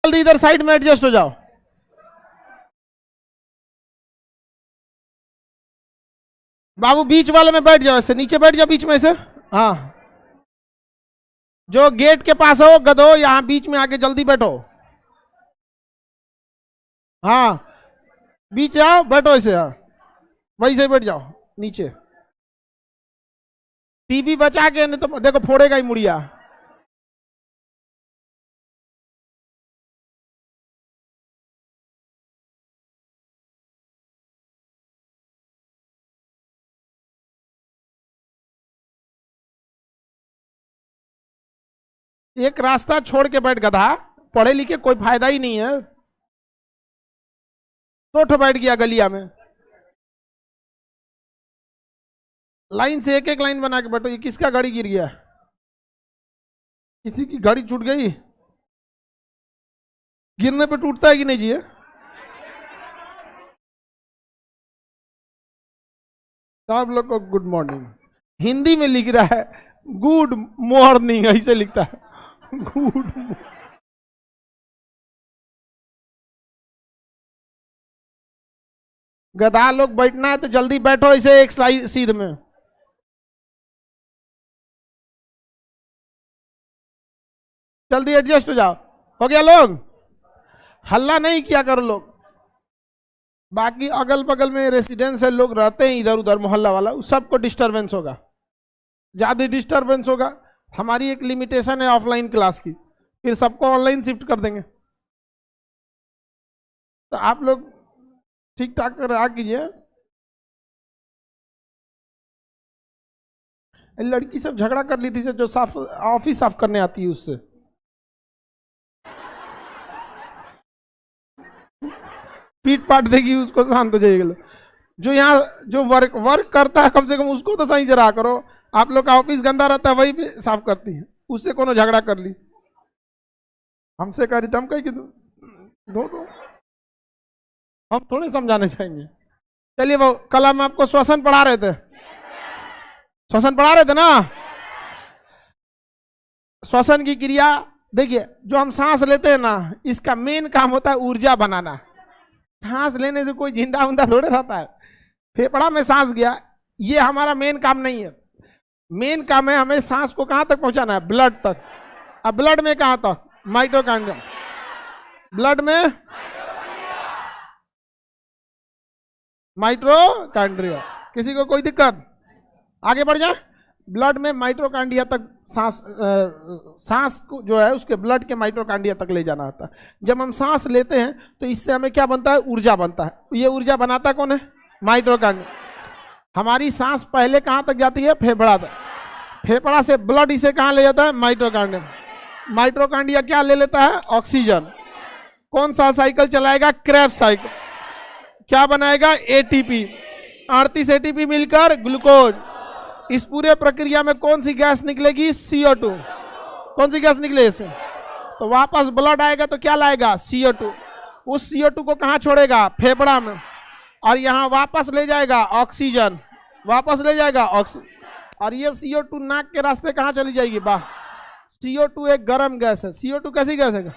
जल्दी इधर साइड में एडजस्ट हो जाओ। बाबू बीच वाले में बैठ जाओ, ऐसे नीचे बैठ जाओ बीच में से। हाँ, जो गेट के पास हो गधो, यहां बीच में आके जल्दी बैठो। हाँ, बीच आओ, बैठो ऐसे। हाँ, वहीं से बैठ जाओ नीचे। टीवी बचा के, नहीं तो देखो फोड़ेगा ही मुड़िया। एक रास्ता छोड़ के बैठ गधा, पढ़े लिखे कोई फायदा ही नहीं है। तो बैठ गया गलिया में। लाइन से एक एक लाइन बना के बैठो। ये किसका गाड़ी गिर गया? किसी की गाड़ी छूट गई? गिरने पे टूटता है कि नहीं जी? सब लोग को गुड मॉर्निंग हिंदी में लिख रहा है, गुड मॉर्निंग ऐसे लिखता है, गुड। गधा लोग बैठना है तो जल्दी बैठो ऐसे एक सीध में। जल्दी एडजस्ट हो जाओ। हो गया लोग? हल्ला नहीं किया करो लोग। बाकी अगल बगल में रेसिडेंस है, लोग रहते हैं इधर उधर मोहल्ला वाला, सबको डिस्टरबेंस होगा, ज्यादा डिस्टरबेंस होगा। हमारी एक लिमिटेशन है ऑफलाइन क्लास की, फिर सबको ऑनलाइन शिफ्ट कर देंगे। तो आप लोग ठीक ठाक रहा कीजिए। लड़की सब झगड़ा कर ली थी जो साफ ऑफिस साफ करने आती है उससे। पीट पाट देगी उसको, शांत हो जाएगा। जो यहाँ जो वर्क करता है कम से कम उसको तो सही से रहा करो। आप लोग का ऑफिस गंदा रहता है, वही भी साफ करती है, उससे कोनो झगड़ा कर ली, हमसे करी तो हम कही कि दो हम थोड़े समझाने चाहेंगे। चलिए वो कल हम आपको श्वसन पढ़ा रहे थे, श्वसन पढ़ा रहे थे ना। श्वसन की क्रिया देखिए, जो हम सांस लेते हैं ना, इसका मेन काम होता है ऊर्जा बनाना। सांस लेने से कोई जिंदा उंदा थोड़े रहता है। फेफड़ा में सांस गया, ये हमारा मेन काम नहीं है। मेन काम है हमें सांस को कहां तक पहुंचाना है? ब्लड तक। अब ब्लड में कहां तक? माइटोकॉन्ड्रिया। ब्लड में माइटोकॉन्ड्रिया। किसी को कोई दिक्कत? आगे बढ़ जाए। ब्लड में माइटोकॉन्ड्रिया तक सांस को जो है उसके ब्लड के माइटोकॉन्ड्रिया तक ले जाना होता है। जब हम सांस लेते हैं तो इससे हमें क्या बनता है? ऊर्जा बनता है। ये ऊर्जा बनाता कौन है? माइटोकॉन्ड्रिया। हमारी सांस पहले कहां तक जाती है? फेफड़ा तक। फेफड़ा से ब्लड इसे कहां ले जाता है? माइटोकॉन्ड्रिया। माइटोकॉन्ड्रिया क्या ले लेता है? ऑक्सीजन। कौन सा साइकिल चलाएगा? Krebs cycle. क्या बनाएगा? एटीपी। 38 एटीपी मिलकर ग्लूकोज। इस पूरे प्रक्रिया में कौन सी गैस निकलेगी? CO2। कौन सी गैस निकले इससे? तो वापस ब्लड आएगा तो क्या लाएगा? CO2। उस CO2 को कहां छोड़ेगा? फेफड़ा में। और यहां वापस ले जाएगा ऑक्सीजन, वापस ले जाएगा ऑक्सीजन। और ये CO2 नाक के रास्ते कहां चली जाएगी? बाहर। CO2 एक गर्म गैस है। CO2 कैसी गैस है?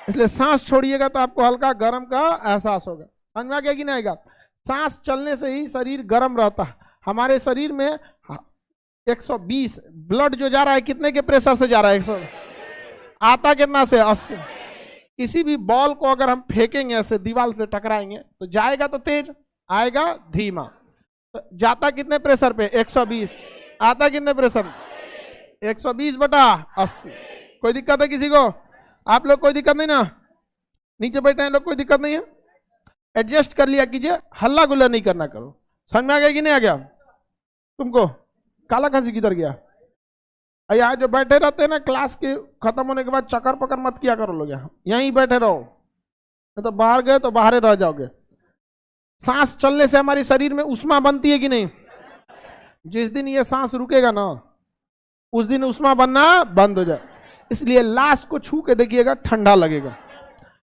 इसलिए सांस छोड़िएगा तो आपको हल्का गर्म का एहसास होगा। समझ में आ गया कि नहीं आएगा? सांस चलने से ही शरीर गर्म रहता है। हमारे शरीर में 120 ब्लड जो जा रहा है, कितने के प्रेशर से जा रहा है? 100। आता कितना से? 80। किसी भी बॉल को अगर हम फेंकेंगे ऐसे दीवार से टकराएंगे तो जाएगा तो तेज, आएगा धीमा। तो जाता कितने प्रेशर पे? 120। आता कितने प्रेशर? 120/80। कोई दिक्कत है किसी को? आप लोग कोई दिक्कत नहीं ना? नीचे बैठे हैं लोग, कोई दिक्कत नहीं है? एडजस्ट कर लिया कीजिए, हल्ला गुल्ला नहीं करना करो। समझ में आ गया कि नहीं आ गया तुमको? काला खांसी किधर गया? यहाँ जो बैठे रहते हैं ना, क्लास के खत्म होने के बाद चक्कर पकड़ मत किया करो लोग, यहाँ यहीं बैठे रहो, नहीं तो बाहर गए तो बाहर रह जाओगे। सांस चलने से हमारे शरीर में उष्मा बनती है कि नहीं? जिस दिन ये सांस रुकेगा ना, उस दिन उष्मा बनना बंद हो जाए। इसलिए लाश को छू के देखिएगा, ठंडा लगेगा।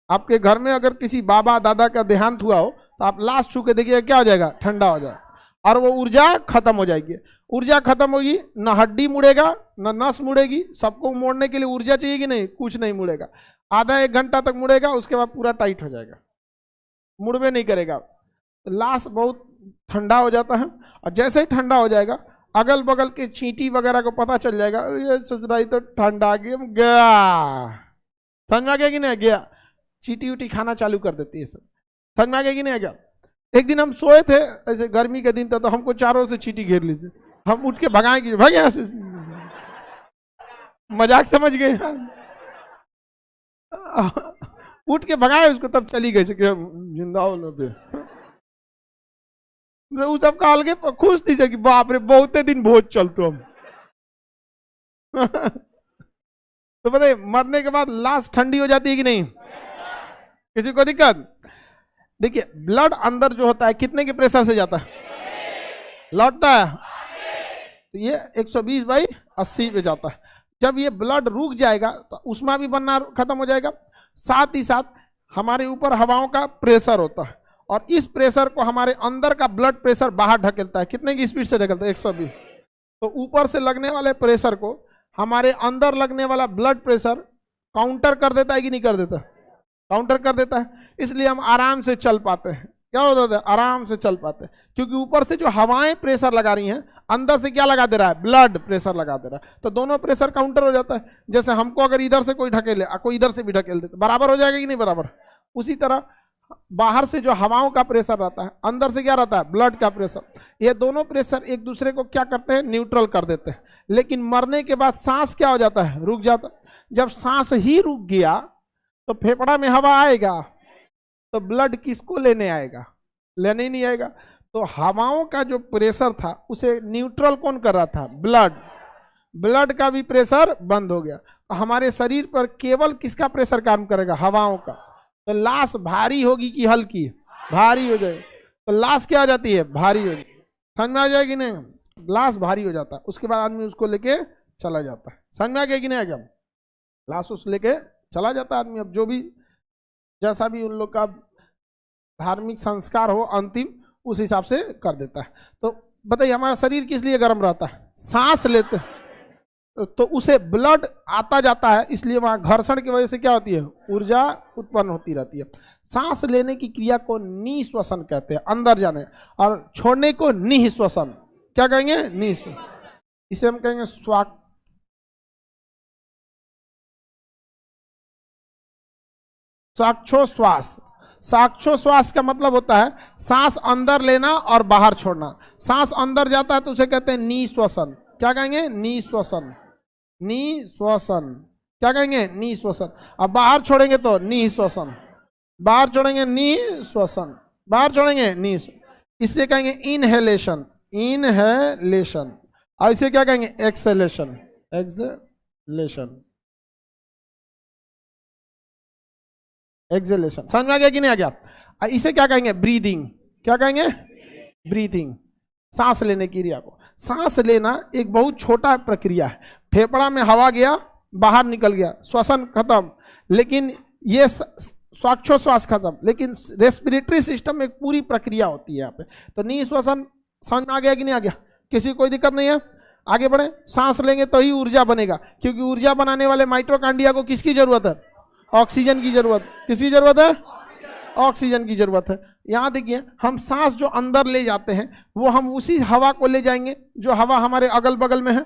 आपके घर में अगर किसी बाबा दादा का देहांत हुआ हो तो आप लाश छू के देखिएगा, क्या हो जाएगा? ठंडा हो जाएगा। और वो ऊर्जा खत्म हो जाएगी। ऊर्जा खत्म होगी, न हड्डी मुड़ेगा न नस मुड़ेगी। सबको मोड़ने के लिए ऊर्जा चाहिए कि नहीं? कुछ नहीं मुड़ेगा। आधा एक घंटा तक मुड़ेगा, उसके बाद पूरा टाइट हो जाएगा, मुड़वे नहीं करेगा। लाश बहुत ठंडा हो जाता है, और जैसे ही ठंडा हो जाएगा अगल बगल के चींटी वगैरह को पता चल जाएगा, ये ससुराई तो ठंडा गया, समझ में आ गया कि नहीं गया, चींटी उटी खाना चालू कर देती है सब, समझ में आ गया कि नहीं आ गया। एक दिन हम सोए थे, ऐसे गर्मी के दिन था, तो हमको चारों से चींटी घेर ली थी, हम उठ के भगाएंगे, भाग यहाँ से, मजाक समझ गए, उठ के भगाए उसको, तब चली गई कि जिंदा हो लो पे, तो सब काल के खुश थी कि बाप रे बहुते दिन भोज चलतो हम। तो बताइए मरने के बाद लाश ठंडी हो जाती है कि नहीं, किसी को दिक्कत? देखिए ब्लड अंदर जो होता है कितने के प्रेशर से जाता है, लौटता है, तो ये 120/80 पे जाता है। जब ये ब्लड रुक जाएगा तो उष्मा भी बनना खत्म हो जाएगा, साथ ही साथ हमारे ऊपर हवाओं का प्रेशर होता है, और इस प्रेशर को हमारे अंदर का ब्लड प्रेशर बाहर ढकेलता है। कितने की स्पीड से ढकेलता है? 120। तो ऊपर से लगने वाले प्रेशर को हमारे अंदर लगने वाला ब्लड प्रेशर काउंटर कर देता है कि नहीं कर देता? काउंटर कर देता है, इसलिए हम आराम से चल पाते हैं। क्या होता है? आराम से चल पाते हैं, क्योंकि ऊपर से जो हवाएं प्रेशर लगा रही हैं, अंदर से क्या लगा दे रहा है? ब्लड प्रेशर लगा दे रहा है, तो दोनों प्रेशर काउंटर हो जाता है। जैसे हमको अगर इधर से कोई ढकेले, कोई इधर से भी ढकेल दे, तो बराबर हो जाएगा कि नहीं बराबर? उसी तरह बाहर से जो हवाओं का प्रेशर रहता है, अंदर से क्या रहता है? ब्लड का प्रेशर। ये दोनों प्रेशर एक दूसरे को क्या करते हैं? न्यूट्रल कर देते हैं। लेकिन मरने के बाद सांस क्या हो जाता है? रुक जाता है। जब सांस ही रुक गया तो फेफड़ा में हवा आएगा तो ब्लड किसको लेने आएगा? लेने ही नहीं आएगा। तो हवाओं का जो प्रेशर था उसे न्यूट्रल कौन कर रहा था? ब्लड। ब्लड का भी प्रेशर बंद हो गया, तो हमारे शरीर पर केवल किसका प्रेशर काम करेगा? हवाओं का। तो लाश भारी होगी कि हल्की? भारी हो जाएगी। तो लाश क्या हो जाती है? भारी हो जाती है। समझ में आ जाएगी नहीं? लाश भारी हो जाता है, उसके बाद आदमी उसको लेके चला जाता है। समझ में आ गया कि नहीं आ गया? लाश उस लेके चला जाता है आदमी। अब जो भी जैसा भी उन लोग का धार्मिक संस्कार हो अंतिम, उस हिसाब से कर देता है। तो बताइए हमारा शरीर किस लिए गर्म रहता है? सांस लेते तो उसे ब्लड आता जाता है, इसलिए वहां घर्षण की वजह से क्या होती है? ऊर्जा उत्पन्न होती रहती है। सांस लेने की क्रिया को निश्वसन कहते हैं, अंदर जाने, और छोड़ने को निःश्वसन। क्या कहेंगे? निःश्वसन। इसे हम कहेंगे स्वाक्षोश्वास। स्वाक्षोश्वास का मतलब होता है सांस अंदर लेना और बाहर छोड़ना। सांस अंदर जाता है तो उसे कहते हैं निःश्वसन। क्या कहेंगे? निःश्वसन। निःश्वसन। क्या कहेंगे? निःश्वसन। अब बाहर छोड़ेंगे तो निःश्वसन। बाहर छोड़ेंगे निःश्वसन। बाहर छोड़ेंगे निःश्वसन। इसे कहेंगे इनहेलेशन। इनहेलेशन। और इसे क्या कहेंगे? एक्सहेलेशन। एक्सहेलेशन। एक्सहेलेशन। समझ में आ गया कि नहीं आ गया? इसे क्या कहेंगे? ब्रीदिंग। क्या कहेंगे? ब्रीथिंग। सांस लेने की क्रिया को। सांस लेना एक बहुत छोटा प्रक्रिया है। फेफड़ा में हवा गया, बाहर निकल गया, श्वसन खत्म। लेकिन ये स्वाक्षोश्वास खत्म, लेकिन रेस्पिरेटरी सिस्टम में एक पूरी प्रक्रिया होती है यहाँ पे। तो निःश्वसन समझ में आ गया कि नहीं आ गया? किसी को कोई दिक्कत नहीं है? आगे बढ़े। सांस लेंगे तो ही ऊर्जा बनेगा, क्योंकि ऊर्जा बनाने वाले माइटोकांड्रिया को किसकी जरूरत है? ऑक्सीजन की जरूरत। किसकी जरूरत है? ऑक्सीजन की जरूरत है। यहां देखिए, हम सांस जो अंदर ले जाते हैं वो हम उसी हवा को ले जाएंगे जो हवा हमारे अगल बगल में है।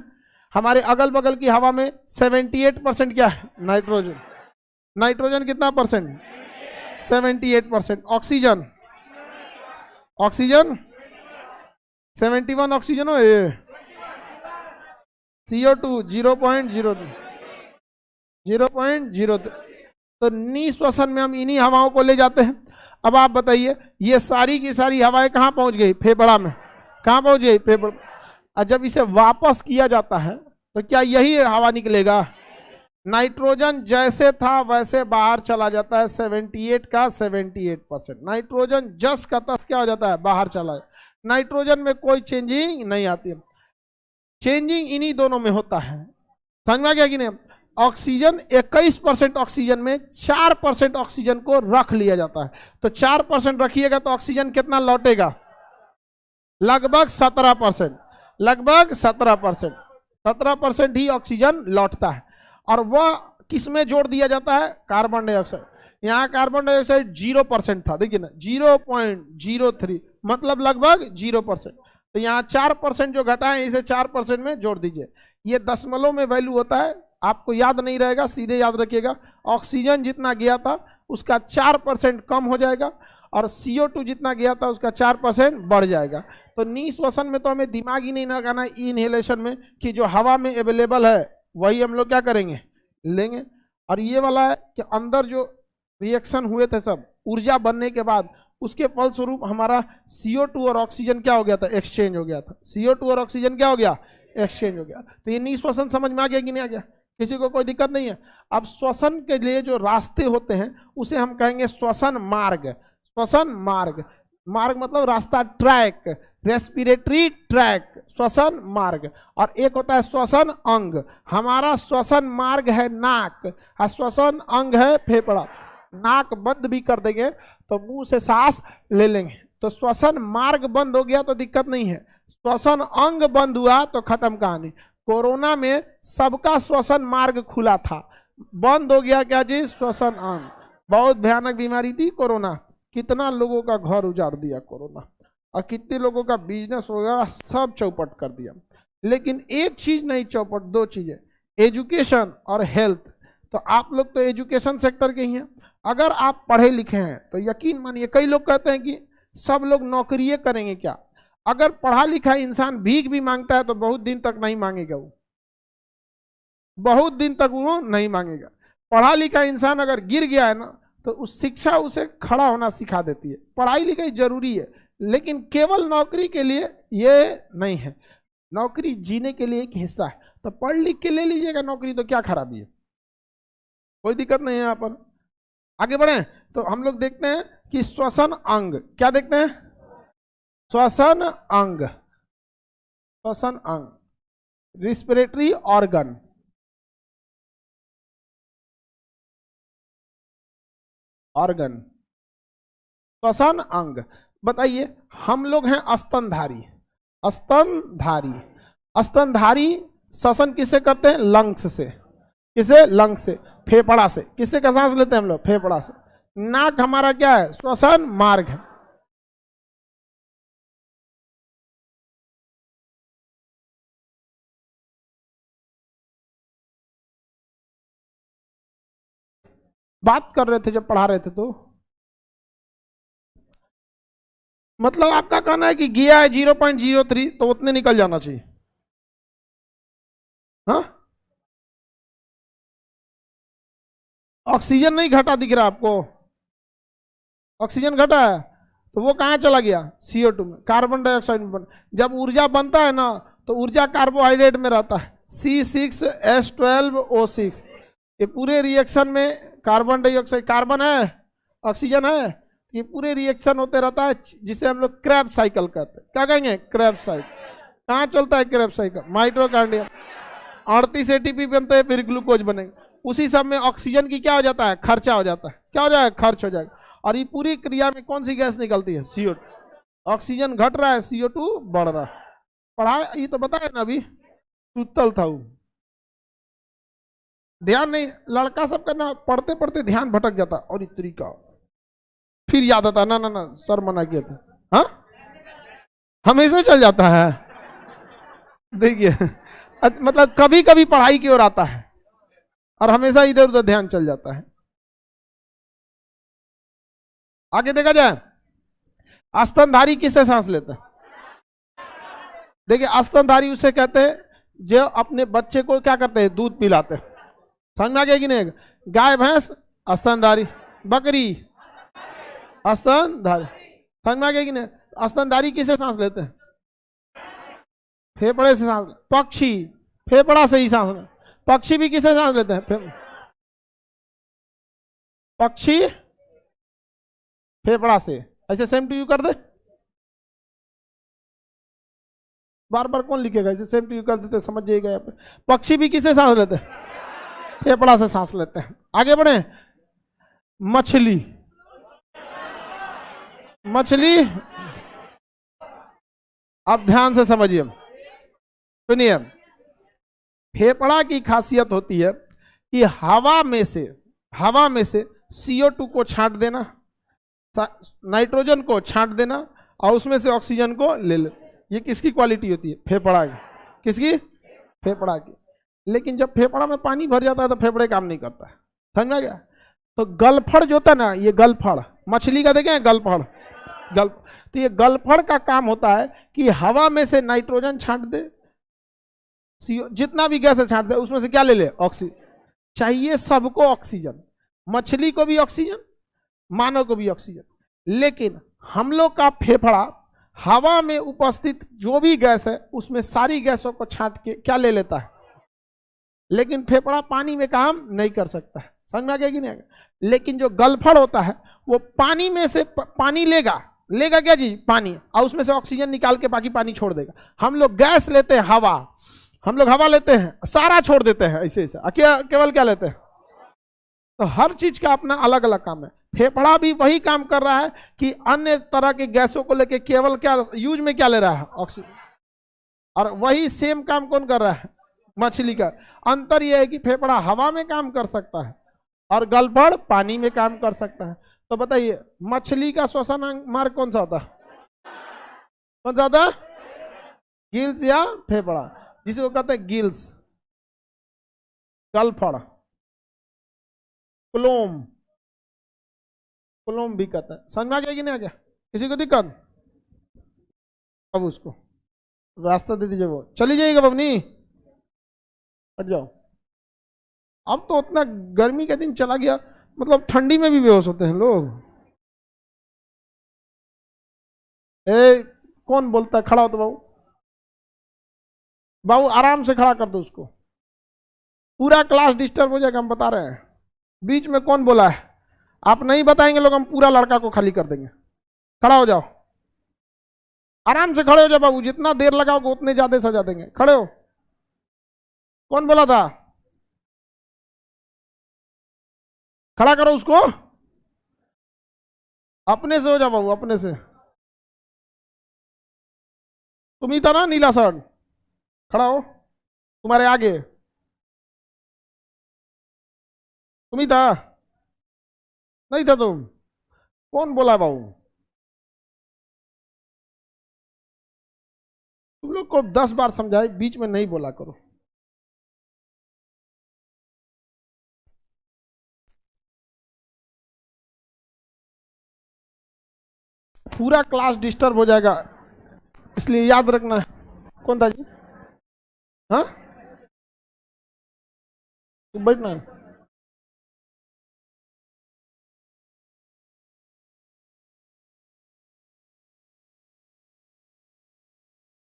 हमारे अगल बगल की हवा में 78% क्या है? नाइट्रोजन। नाइट्रोजन कितना परसेंट? 78%। ऑक्सीजन? ऑक्सीजन 71 ऑक्सीजन हो। ये CO2 0.02 0.02। तो निःश्वसन में हम इन्हीं हवाओं को ले जाते हैं। अब आप बताइए, ये सारी की सारी हवाएं कहाँ पहुंच गई? फेफड़ा में। कहाँ पहुंच गई? फेफड़ा। और जब इसे वापस किया जाता है तो क्या यही हवा निकलेगा? नाइट्रोजन जैसे था वैसे बाहर चला जाता है। 78 का 78%। नाइट्रोजन जस का तस क्या हो जाता है? बाहर चला जाता है। नाइट्रोजन में कोई चेंजिंग नहीं आती है। चेंजिंग इन्हीं दोनों में होता है। समझ में आ गया कि नहीं? ऑक्सीजन 21% ऑक्सीजन में 4% ऑक्सीजन को रख लिया जाता है। तो 4% रखिएगा तो ऑक्सीजन कितना लौटेगा? लगभग 17%। लगभग 17%। 17% ही ऑक्सीजन लौटता है। और वह किसमें जोड़ दिया जाता है? Carbon dioxide. यहाँ कार्बन डाइऑक्साइड 0% था, देखिए ना 0.03, मतलब लगभग 0%। तो यहाँ 4% जो घटा है इसे 4% में जोड़ दीजिए। ये दशमलव में वैल्यू होता है, आपको याद नहीं रहेगा, सीधे याद रखिएगा। ऑक्सीजन जितना गया था उसका 4% कम हो जाएगा और CO2 जितना गया था उसका 4% बढ़ जाएगा। तो निःश्वसन में तो हमें दिमाग ही नहीं लगाना, इनहेलेशन में कि जो हवा में अवेलेबल है वही हम लोग क्या करेंगे, लेंगे। और ये वाला है कि अंदर जो रिएक्शन हुए थे सब ऊर्जा बनने के बाद, उसके फलस्वरूप हमारा CO2 और ऑक्सीजन क्या हो गया था, एक्सचेंज हो गया था। CO2 और ऑक्सीजन क्या हो गया, एक्सचेंज हो गया। तो ये निःश्वसन समझ में आ गया कि नहीं आ गया? किसी को कोई दिक्कत नहीं है? अब श्वसन के लिए जो रास्ते होते हैं उसे हम कहेंगे श्वसन मार्ग। श्वसन मार्ग, मार्ग मतलब रास्ता, ट्रैक, रेस्पिरेटरी ट्रैक, श्वसन मार्ग। और एक होता है श्वसन अंग। हमारा श्वसन मार्ग है नाक और श्वसन अंग है फेफड़ा। नाक बंद भी कर देंगे तो मुंह से सांस ले लेंगे। तो श्वसन मार्ग बंद हो गया तो दिक्कत नहीं है, श्वसन अंग बंद हुआ तो खत्म कहानी। कोरोना में सबका श्वसन मार्ग खुला था, बंद हो गया क्या जी, श्वसन अंग। बहुत भयानक बीमारी थी कोरोना, कितना लोगों का घर उजाड़ दिया कोरोना, और कितने लोगों का बिजनेस वगैरह सब चौपट कर दिया। लेकिन एक चीज नहीं चौपट, दो चीजें, एजुकेशन और हेल्थ। तो आप लोग तो एजुकेशन सेक्टर के ही हैं, अगर आप पढ़े लिखे हैं तो यकीन मानिए, कई लोग कहते हैं कि सब लोग नौकरी करेंगे क्या? अगर पढ़ा लिखा इंसान भीख भी मांगता है तो बहुत दिन तक नहीं मांगेगा, वो बहुत दिन तक वो नहीं मांगेगा। पढ़ा लिखा इंसान अगर गिर गया है ना तो उस शिक्षा उसे खड़ा होना सिखा देती है। पढ़ाई लिखाई जरूरी है लेकिन केवल नौकरी के लिए ये नहीं है, नौकरी जीने के लिए एक हिस्सा है। तो पढ़ लिख के ले लीजिएगा नौकरी, तो क्या खराबी है, कोई दिक्कत नहीं है। यहाँ पर आगे बढ़े तो हम लोग देखते हैं कि श्वसन अंग, क्या देखते हैं, श्वसन अंग, श्वसन अंग, रिस्पिरेटरी ऑर्गन। ऑर्गन, श्वसन अंग। बताइए, हम लोग हैं स्तनधारी, स्तनधारी, स्तनधारी श्वसन किससे करते हैं, लंग्स से। किसे, लंग्स से, फेफड़ा से। किससे का सांस लेते हैं हम लोग, फेफड़ा से। नाक हमारा क्या है, श्वसन मार्ग है। बात कर रहे थे जब पढ़ा रहे थे तो मतलब आपका कहना है कि गया है 0.03 तो उतने निकल जाना चाहिए। हाँ, ऑक्सीजन नहीं घटा दिख रहा आपको, ऑक्सीजन घटा है तो वो कहाँ चला गया, CO2 में, कार्बन डाइऑक्साइड में। जब ऊर्जा बनता है ना तो ऊर्जा कार्बोहाइड्रेट में रहता है, C6H12O6। ये पूरे रिएक्शन में कार्बन डाइऑक्साइड, कार्बन है, ऑक्सीजन है, ये पूरे रिएक्शन होते रहता है जिसे हम लोग क्रैब साइकिल कहते हैं। क्या कहेंगे, क्रैब साइकिल। कहाँ चलता है क्रैब साइकिल, माइटोकॉन्ड्रिया। 38 ATP बनते हैं, फिर ग्लूकोज बनेंगे। उसी सब में ऑक्सीजन की क्या हो जाता है, खर्चा हो जाता है। क्या हो जाएगा, खर्च हो जाएगा। और ये पूरी क्रिया में कौन सी गैस निकलती है, CO2। ऑक्सीजन घट रहा है, CO2 बढ़ रहा है। पढ़ा ये तो बताया ना अभी, सुतल था वो, ध्यान नहीं। लड़का सब करना, पढ़ते पढ़ते ध्यान भटक जाता और इस तरीका, फिर याद आता ना ना ना सर मना किया था। हाँ, हमेशा चल जाता है। देखिए मतलब कभी कभी पढ़ाई की ओर आता है और हमेशा इधर उधर ध्यान चल जाता है। आगे देखा जाए, स्तनधारी किससे सांस लेते हैं, देखिए स्तनधारी उसे कहते हैं जो अपने बच्चे को क्या करते हैं, दूध पिलाते हैं। समझ में आ गया कि नहीं? गाय भैंस स्तनधारी, बकरी स्तनधारी। समझ में आ गया कि नहीं? स्तनधारी किससे सांस लेते हैं, फेफड़े से सांस। पक्षी फेफड़ा से ही सांस, पक्षी भी किससे सांस लेते हैं, पक्षी फेफड़ा से। ऐसे सेम टू यू कर दे, बार बार कौन लिखेगा, ऐसे सेम टू यू कर देते समझ जाइएगा। यहाँ पे पक्षी भी किससे सांस लेते हैं, फेफड़ा से सांस लेते हैं। आगे बढ़े, मछली, मछली, अब ध्यान से समझिए, सुनिए। फेफड़ा की खासियत होती है कि हवा में से CO2 को छांट देना, नाइट्रोजन को छांट देना और उसमें से ऑक्सीजन को ले लो। ये किसकी क्वालिटी होती है? फेफड़ा की। किसकी? फेफड़ा की। लेकिन जब फेफड़ा में पानी भर जाता है तो फेफड़े काम नहीं करता है, समझ में गया? तो गलफड़ जो होता है ना, ये गलफड़ मछली का देखें, गलफड़ तो ये गलफड़ का काम होता है कि हवा में से नाइट्रोजन छांट दे, जितना भी गैस है छांट दे, उसमें से क्या ले ले? ऑक्सीजन। चाहिए सबको ऑक्सीजन, मछली को भी ऑक्सीजन, मानव को भी ऑक्सीजन। लेकिन हम लोग का फेफड़ा हवा में उपस्थित जो भी गैस है उसमें सारी गैसों को छांट के क्या ले लेता है, लेकिन फेफड़ा पानी में काम नहीं कर सकता है, समझ में आ गया कि नहीं आ गया? लेकिन जो गलफड़ होता है वो पानी में से पानी लेगा क्या जी? पानी, और उसमें से ऑक्सीजन निकाल के बाकी पानी छोड़ देगा। हम लोग गैस लेते हैं, हम लोग हवा लेते हैं, सारा छोड़ देते हैं ऐसे केवल क्या लेते हैं? तो हर चीज का अपना अलग अलग काम है। फेफड़ा भी वही काम कर रहा है कि अन्य तरह के गैसों को लेके केवल क्या यूज में क्या ले रहा है? ऑक्सीजन। और वही सेम काम कौन कर रहा है? मछली का। अंतर यह है कि फेफड़ा हवा में काम कर सकता है और गलफड़ पानी में काम कर सकता है। तो बताइए मछली का श्वसन मार्ग कौन सा होता है? कौन सा होता है? गिल्स या फेफड़ा, जिसको कहते हैं गिल्स, गलफड़, क्लोम भी कहता है। समझ में आ गया कि नहीं आ गया? किसी को दिक्कत? अब उसको रास्ता दे दीजिए, वो चली जाइएगा बबनी, हट जाओ। अब तो उतना गर्मी का दिन चला गया, मतलब ठंडी में भी बेहोश होते हैं लोग। कौन बोलता है? खड़ा हो तो बाबू आराम से खड़ा कर दो उसको, पूरा क्लास डिस्टर्ब हो जाएगा, हम बता रहे हैं। बीच में कौन बोला है? आप नहीं बताएंगे लोग, हम पूरा लड़का को खाली कर देंगे। खड़ा हो जाओ, आराम से खड़े हो जाओ बाबू, जितना देर लगाओगे उतने ज्यादा सजा देंगे। खड़े हो। कौन बोला था? खड़ा करो उसको, अपने से हो जाओ बाबू, अपने से। तुम ही था ना नीला शर्ट? खड़ा हो, तुम्हारे आगे तुम ही था? नहीं था तुम? कौन बोला बाबू? तुम लोग को 10 बार समझाए, बीच में नहीं बोला करो। पूरा क्लास डिस्टर्ब हो जाएगा, इसलिए याद रखना। कौन था जी? हाँ, तुम बैठना है।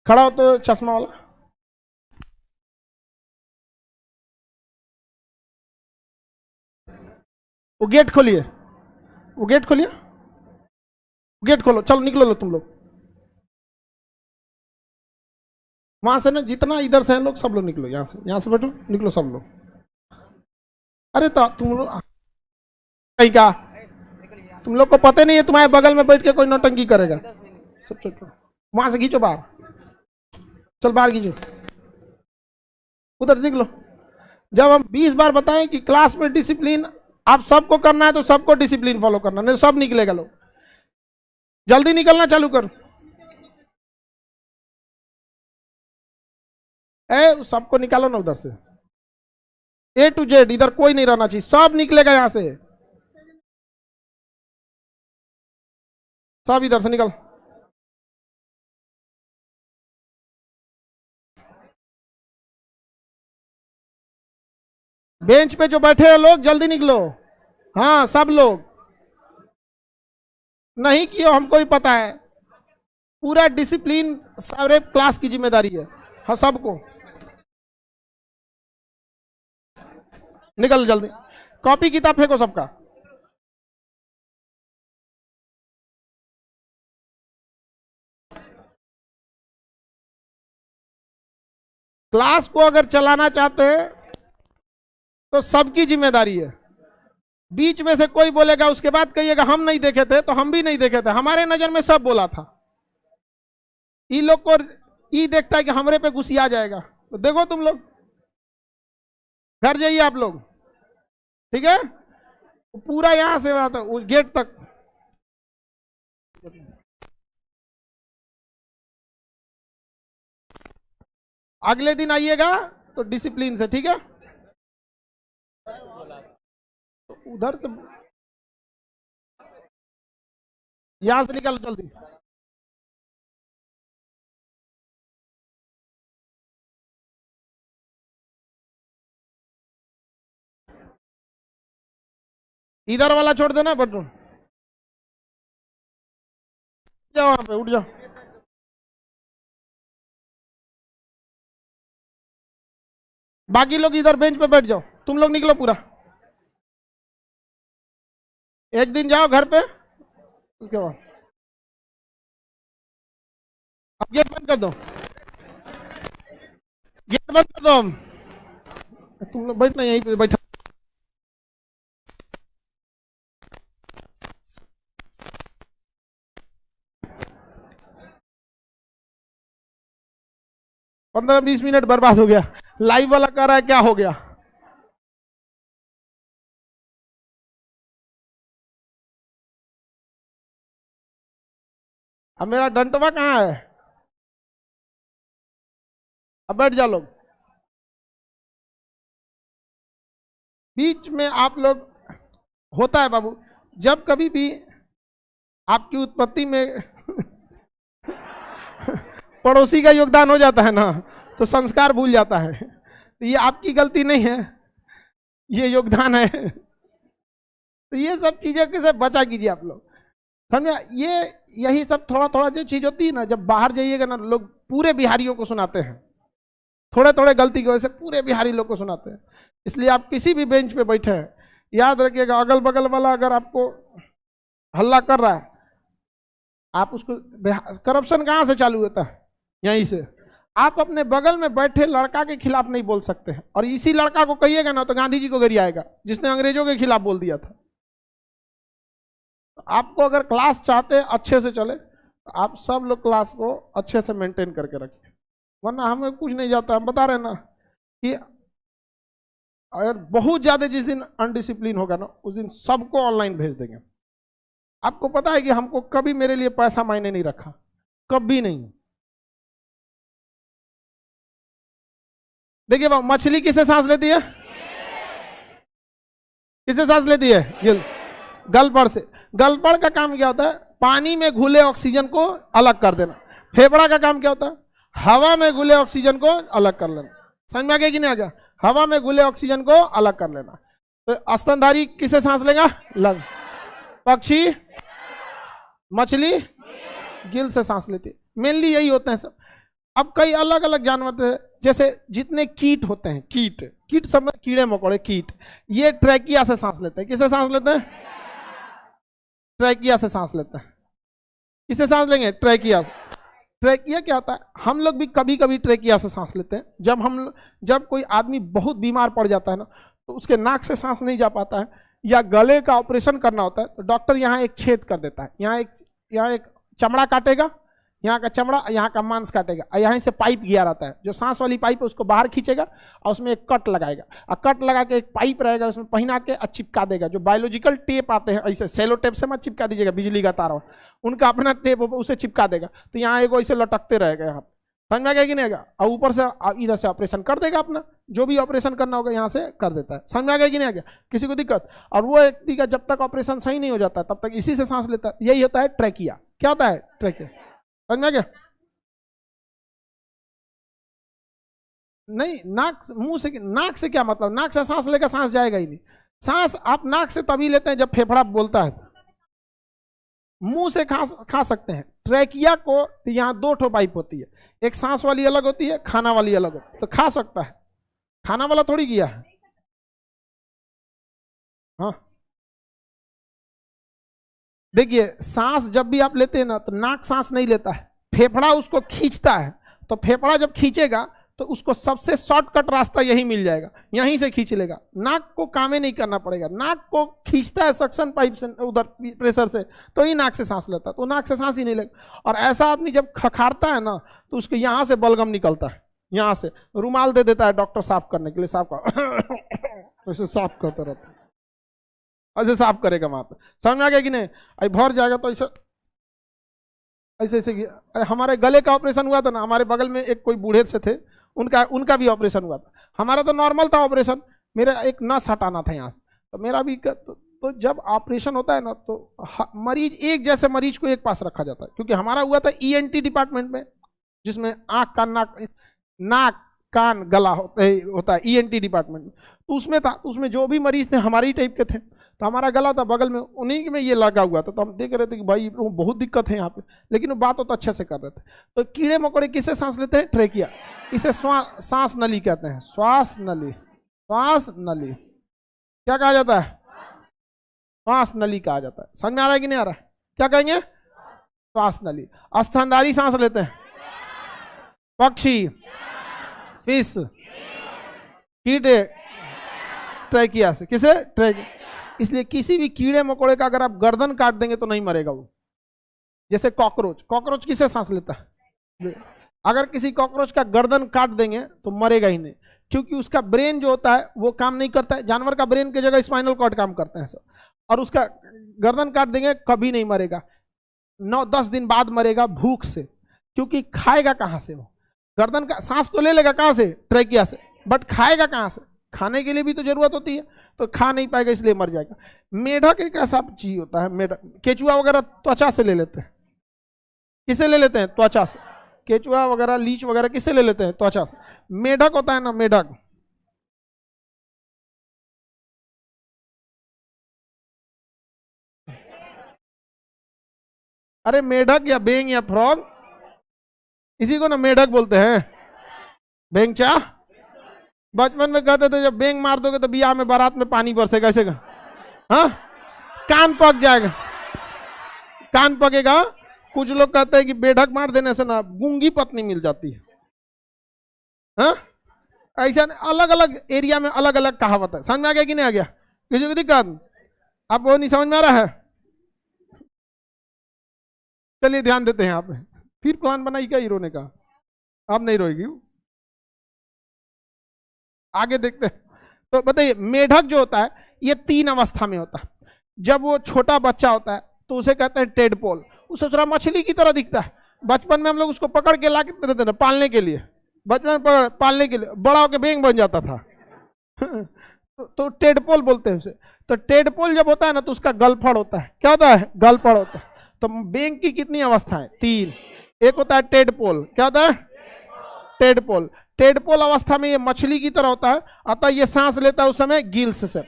खड़ा हो तो चश्मा वाला। वो गेट खोलिए, वो गेट खोलिए, गेट खोलो, चलो निकलो लो तुम लोग वहां से ना, जितना इधर से हैं लोग सब लोग निकलो, यहाँ से बैठो, निकलो सब लोग। अरे तो तुम लोग कहीं का, तुम लोग को पता नहीं है तुम्हारे बगल में बैठ के कोई नौटंकी करेगा। सब चलो वहां से खींचो बाहर, चल बाहर खींचो, उधर निकलो। जब हम 20 बार बताएं कि क्लास में डिसिप्लिन आप सबको करना है तो सबको डिसिप्लिन फॉलो करना, नहीं सब निकलेगा लोग। जल्दी निकलना चालू कर। सबको निकालो ना उधर से, A to Z, इधर कोई नहीं रहना चाहिए, सब निकलेगा यहां से, सब इधर से निकल। बेंच पे जो बैठे हैं लोग जल्दी निकलो। हाँ सब लोग, नहीं किया हमको भी पता है, पूरा डिसिप्लिन सारे क्लास की जिम्मेदारी है। हाँ सबको निकल जल्दी, कॉपी किताब फेंको सबका। क्लास को अगर चलाना चाहते हैं तो सबकी जिम्मेदारी है। बीच में से कोई बोलेगा उसके बाद कहिएगा हम नहीं देखे थे, तो हम भी नहीं देखे थे, हमारे नजर में सब बोला था। ई लोग को ई देखता है कि हमरे पे गुस्सा आ जाएगा, तो देखो तुम लोग घर जाइए आप लोग, ठीक है, पूरा यहां से वहां तक गेट तक। अगले दिन आइएगा तो डिसिप्लिन से, ठीक है। तो उधर तो यहां से निकल जल्दी। इधर वाला छोड़ देना बेडरूम, जाओ वहां पे, उठ जाओ। बाकी लोग इधर बेंच पे बैठ जाओ, तुम लोग निकलो पूरा। एक दिन जाओ घर पे, उसके बाद अब गेट बंद कर दो, गेट बंद कर दो। तुम लोग बैठना यहीं पे बैठा। पंद्रह 20 मिनट बर्बाद हो गया। लाइव वाला कह रहा है क्या हो गया। अब मेरा डंटवा कहाँ है, अब बैठ जाओ लोग। बीच में आप लोग, होता है बाबू, जब कभी भी आपकी उत्पत्ति में पड़ोसी का योगदान हो जाता है ना, तो संस्कार भूल जाता है। तो ये आपकी गलती नहीं है, ये योगदान है। तो ये सब चीजें कैसे बचा कीजिए आप लोग, समझे। ये यही सब थोड़ा थोड़ा जो चीज होती है ना, जब बाहर जाइएगा ना, लोग पूरे बिहारियों को सुनाते हैं, थोड़े थोड़े गलती की वजह से पूरे बिहारी लोग को सुनाते हैं। इसलिए आप किसी भी बेंच पे बैठे हैं, याद रखिएगा, अगल बगल वाला अगर आपको हल्ला कर रहा है, आप उसको, करप्शन कहाँ से चालू होता है, यहीं से। आप अपने बगल में बैठे लड़का के खिलाफ नहीं बोल सकते हैं, और इसी लड़का को कहिएगा ना तो गांधी जी को गरिया आएगा, जिसने अंग्रेजों के खिलाफ बोल दिया था। आपको अगर क्लास चाहते हैं अच्छे से चले, तो आप सब लोग क्लास को अच्छे से मेंटेन करके रखिए, वरना हमें कुछ नहीं जाता। हम बता रहे हैं ना कि अगर बहुत ज्यादा जिस दिन अनडिसिप्लिन होगा ना, उस दिन सबको ऑनलाइन भेज देंगे। आपको पता है कि हमको कभी मेरे लिए पैसा मायने नहीं रखा, कभी नहीं। देखिए बाबू, मछली किससे सांस लेती है, किससे सांस लेती है, गलपड़ से। गलपड़ का काम क्या होता है, पानी में घुले ऑक्सीजन को अलग कर देना। फेफड़ा का काम क्या होता है, हवा में घुले ऑक्सीजन को अलग कर लेना। समझ में आ गया कि नहीं आ गया, हवा में घुले ऑक्सीजन को अलग कर लेना। तो स्तनधारी किससे सांस लेगा, लंग। पक्षी, मछली गिल से सांस लेती है, मेनली यही होते हैं सब। अब कई अलग अलग जानवर थे, जैसे जितने कीट होते हैं, कीट सब में कीड़े मकोड़े, कीट, ये ट्रैकिया से सांस लेते हैं। किससे सांस लेते हैं, ट्रैकिया से सांस लेते हैं। किससे सांस लेंगे, ट्रैकिया। ट्रैकिया क्या होता है, हम लोग भी कभी कभी ट्रैकिया से सांस लेते हैं। जब कोई आदमी बहुत बीमार पड़ जाता है ना, तो उसके नाक से सांस नहीं जा पाता है, या गले का ऑपरेशन करना होता है, तो डॉक्टर यहाँ एक छेद कर देता है। यहाँ एक चमड़ा काटेगा, यहाँ का चमड़ा, यहाँ का मांस काटेगा, और यहाँ से पाइप गया रहता है, जो सांस वाली पाइप है उसको बाहर खींचेगा, और उसमें एक कट लगाएगा, और कट लगा के एक पाइप रहेगा, उसमें पहना के और चिपका देगा। जो बायोलॉजिकल टेप आते हैं, ऐसे सेलो टेप से मत चिपका दीजिएगा, बिजली का तार, उनका अपना टेप उसे चिपका देगा। तो यहाँ एक ऐसे लटकते रहेगा, यहाँ समझ में आ गया कि नहीं आएगा, और ऊपर से इधर से ऑपरेशन कर देगा, अपना जो भी ऑपरेशन करना होगा यहाँ से कर देता है। समझ में आ गया कि नहीं आ गया, किसी को दिक्कत। और वो व्यक्ति का जब तक ऑपरेशन सही नहीं हो जाता तब तक इसी से सांस लेता है। यही होता है ट्रैकिया। क्या होता है, ट्रैकिया। समझ में आ गया। नहीं, नाक मुंह से, नाक से क्या मतलब, नाक से सांस लेकर सांस जाएगा ही नहीं। सांस आप नाक से तभी लेते हैं जब फेफड़ा बोलता है, मुंह से खा सकते हैं। ट्रैकिया को तो यहाँ दो ठो पाइप होती है, एक सांस वाली अलग होती है, खाना वाली अलग होती है। तो खा सकता है, खाना वाला थोड़ी किया है। हाँ, देखिए, सांस जब भी आप लेते हैं ना, तो नाक सांस नहीं लेता है, फेफड़ा उसको खींचता है। तो फेफड़ा जब खींचेगा तो उसको सबसे शॉर्टकट रास्ता यही मिल जाएगा, यहीं से खींच लेगा। नाक को काम ही नहीं करना पड़ेगा, नाक को खींचता है सक्शन पाइप से, उधर प्रेशर से, तो ही नाक से सांस लेता है। तो नाक से सांस ही नहीं लेगा। और ऐसा आदमी जब खखारता है ना, तो उसके यहाँ से बलगम निकलता है, यहाँ से रुमाल दे देता है डॉक्टर साफ करने के लिए, साफ का तो इसे साफ करता रहता है। ऐसे साफ करेगा वहां पे, समझ में आ गया कि नहीं? अरे भर जाएगा तो ऐसे ऐसे ऐसे अरे हमारे गले का ऑपरेशन हुआ था ना, हमारे बगल में एक कोई बूढ़े से थे, उनका उनका भी ऑपरेशन हुआ था। हमारा तो नॉर्मल था ऑपरेशन, मेरा एक नस हटाना था यहाँ से, तो मेरा भी तो जब ऑपरेशन होता है ना तो मरीज एक जैसे मरीज को एक पास रखा जाता है, क्योंकि हमारा हुआ था ईएनटी डिपार्टमेंट में, जिसमें आंख कान नाक कान गला होता है ईएनटी डिपार्टमेंट में। तो उसमें था, तो उसमें जो भी मरीज थे हमारे ही टाइप के थे, तो हमारा गला था बगल में, उन्हीं में ये लगा हुआ था। तो हम देख रहे थे कि भाई बहुत दिक्कत है यहाँ पे, लेकिन वो बात तो अच्छे से कर रहे थे। तो कीड़े मकोड़े किसे सांस लेते हैं? ट्रेकिया, इसे सांस नली कहते हैं, श्वास नली, श्वास नली क्या कहा जाता है? श्वास नली कहा जाता है। समझ में आ रहा है कि नहीं आ रहा है? क्या कहेंगे? श्वास नली। स्तनधारी सांस लेते हैं, पक्षी, फिश, कीड़े ट्रेकिया से। किसे? ट्रेकिया। इसलिए किसी भी कीड़े मकोड़े का अगर आप गर्दन काट देंगे तो नहीं मरेगा वो। जैसे कॉकरोच, कॉकरोच किसे सांस लेता है? अगर किसी कॉकरोच का गर्दन काट देंगे तो मरेगा ही नहीं, क्योंकि उसका ब्रेन जो होता है वो काम नहीं करता है। जानवर का ब्रेन की जगह स्पाइनल कॉर्ड काम करते हैं सब, और उसका गर्दन काट देंगे कभी नहीं मरेगा, 9-10 दिन बाद मरेगा भूख से, क्योंकि खाएगा कहां से वो? गर्दन का सांस तो ले लेगा कहां से? ट्रेकिया से, बट खाएगा कहां से? खाने के लिए भी तो जरूरत होती है, तो खा नहीं पाएगा, इसलिए मर जाएगा। मेढक एक ऐसा चीज होता है, मेढक, केचुआ वगैरह त्वचा से ले लेते हैं। किसे ले लेते हैं? त्वचा से। केचुआ वगैरह, लीच वगैरह किसे ले लेते हैं? त्वचा से। मेढक होता है ना, मेढक, अरे मेढक या बेंग या फ्रॉग, इसी को ना मेढक बोलते हैं। बेंगचा बचपन में कहते थे जब बेंग मार दोगे तो बियाह में बारात में पानी बरसेगा, ऐसे का? हाँ, कान पक जाएगा, कान पकेगा। कुछ लोग कहते हैं कि बेढक मार देने से ना गूंगी पत्नी मिल जाती है। हाँ, ऐसा अलग अलग एरिया में अलग अलग कहावत है। समझ में आ गया कि नहीं आ गया? किसी को दिक्कत? आपको नहीं समझ में आ रहा है? चलिए ध्यान देते हैं। आप फिर प्लान बनाई क्या हीरो ने कहा? आप नहीं रोएगी, आगे देखते हैं। तो बताइए, मेढक जो होता है ये 3 अवस्था में होता है। जब वो छोटा बच्चा होता है तो उसे कहते हैं टेडपोल, उसे थोड़ा मछली की तरह दिखता है। बचपन में हम लोग उसको पकड़ के ला के देते थे पालने के लिए, बचपन में पालने के लिए, बड़ा होकर बेंग बन जाता था। तो टेडपोल बोलते हैं उसे। तो टेडपोल जब होता है ना तो उसका गलफड़ होता है। क्या होता है? गलफड़ होता है। तो बेंग की कितनी अवस्था है? 3। एक होता है टेडपोल। क्या होता है? टेडपोल। टेडपोल अवस्था में ये मछली की तरह होता है, अतः ये सांस लेता है उस समय गिल्स से।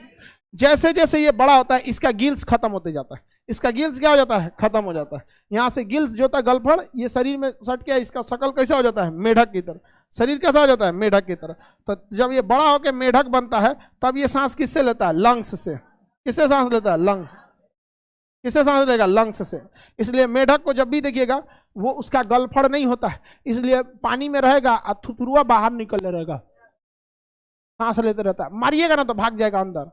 जैसे जैसे ये बड़ा होता है इसका गिल्स खत्म होते जाता है, इसका गिल्स क्या हो जाता है? खत्म हो जाता है। यहाँ से गिल्स जो होता है गलफड़, ये शरीर में सट के इसका शकल कैसा हो जाता है? मेढक की तरह। शरीर कैसा हो जाता है? मेढक की तरह। तो जब ये बड़ा होकर मेढक बनता है तब ये सांस किससे लेता है? लंग्स से। किससे सांस लेता है? लंग्स। किससे सांस लेगा? लंग्स से। इसलिए मेढक को जब भी देखिएगा वो उसका गलफड़ नहीं होता है, इसलिए पानी में रहेगा और थुथुरुआ बाहर निकलने रहेगा, सांस लेते रहता है। मारिएगा ना तो भाग जाएगा अंदर,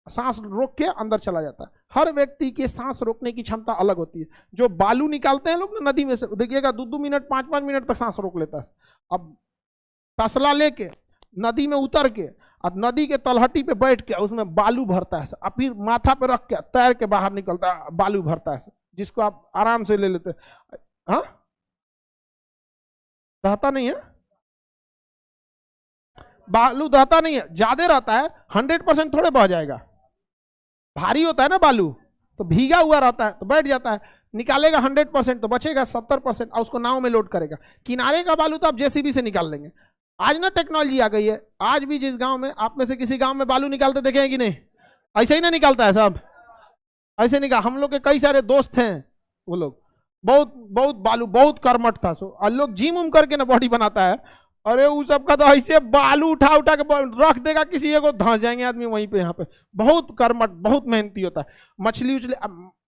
सांस रोक के अंदर चला जाता है। हर व्यक्ति के सांस रोकने की क्षमता अलग होती है। जो बालू निकालते हैं लोग ना नदी में से, देखिएगा 2-2 मिनट 5-5 मिनट तक सांस रोक लेता है। अब तसला लेके नदी में उतर के और नदी के तलहटी पे बैठ के उसमें बालू भरता है, और फिर माथा पे रख के तैर के बाहर निकलता है, बालू भरता है, जिसको आप आराम से ले लेते हैं। हाँ, दहता नहीं है, बालू दहता नहीं है, ज्यादा रहता है, 100% थोड़े बह जाएगा। भारी होता है ना बालू, तो भीगा हुआ रहता है तो बैठ जाता है। निकालेगा 100% तो बचेगा 70%, और उसको नाव में लोड करेगा। किनारे का बालू तो आप जेसीबी से निकाल लेंगे। आज ना टेक्नोलॉजी आ गई है, आज भी जिस गांव में, आप में से किसी गांव में बालू निकालते देखे हैं कि नहीं? ऐसे ही ना निकालता है सब, ऐसे निकाल। हम लोग के कई सारे दोस्त हैं, वो लोग बहुत बहुत बालू, बहुत कर्मठ था। और लोग जिम उम करके ना बॉडी बनाता है। अरे उस सबका तो ऐसे बालू उठा उठा के रख देगा, किसी को धंस जाएंगे आदमी वहीं पे। यहाँ पे बहुत कर्मठ, बहुत मेहनती होता है। मछली उछली